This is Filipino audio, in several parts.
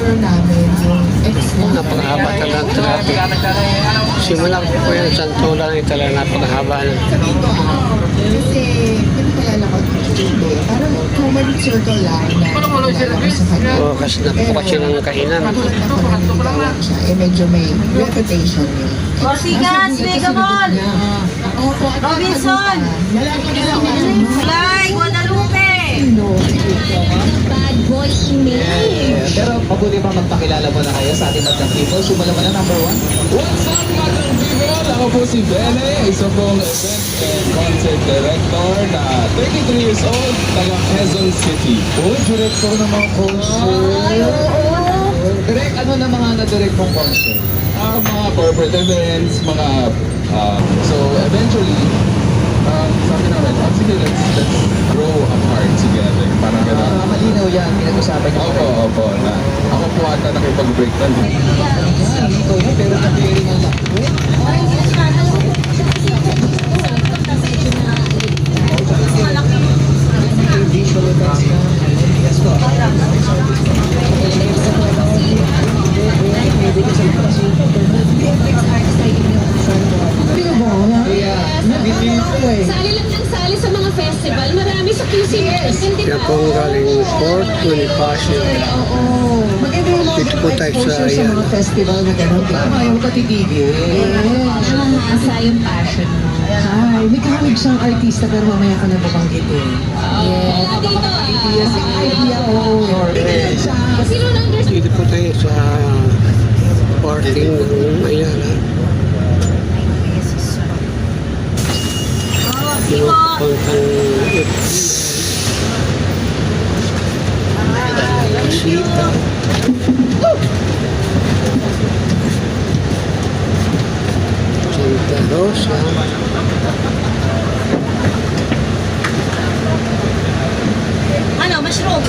siguro namin yung extra. Napakahaba talaga ng traffic. Simula po yan sa tulang talaga napakahaba na. Sabihin ko kasi pinakilala ko hindi. Parang common circle lang na pinakilala ko sa kanya. Oo, kasi napakatsi ng kainan. Nakita ko na niligawan siya. Medyo may reputation yun. Sigas, Megamall! Robinson! Fly, Guadalupe! Bad boy image. Pero mabuti pa magpakilala mo na kayo sa ating Madlang People. Sumala mo na number 1. What's up, Madlang People? Ako po si Bene, isa pong event and content director na 33 years old, taga Quezon City. Director ng mga concert. Direct, ano na mga na-direct mong concert? Mga corporate events, mga... so eventually, sabi namin, sige, let's grow apart together. Parang gano'n. Malinaw yan, pinag-usapan niyo. Opo. Ako po ata nakipag-break na din. Ikaw na, pero na-bearing ang lakwit. Sali lang ng sali sa mga festival. Marami sa QC. Yan po ang galing Fort Bonifacio. Maganda yung mga Dito po tayo sa exposure sa yan. mga festival na gano'n. Ayaw ka titigil. Ang asa yung passion mo. Ay, may kahawig siyang artista pero mamaya ka na babanggitin. Yes. Idea, oo. Sino nang Dito po tayo sa parking ng Ayala. Yung kontang Pasita. Santa Rosa. Ano, mushroom?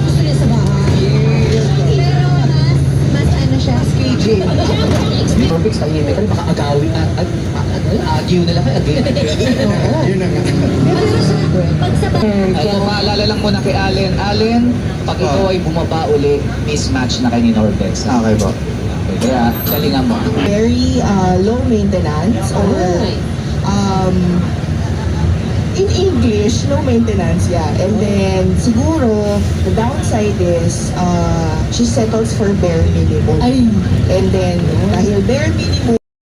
gusto niya sa bahay. Pero mas ano siya. KJ. Perfect sa iyo. Kasi baka agawin. Agyo na lang kayo. Yun na nga. Pag sa bahay. Ito, paalala lang muna kay Allen. Allen, pag ikaw ay bumaba uli, mismatch na kayo ni Norbex. Okay po. Kaya, galingan mo. Very low maintenance or in English, low maintenance, yeah. And then, siguro, the downside is, she settles for bare minimum. And then, dahil bare minimum,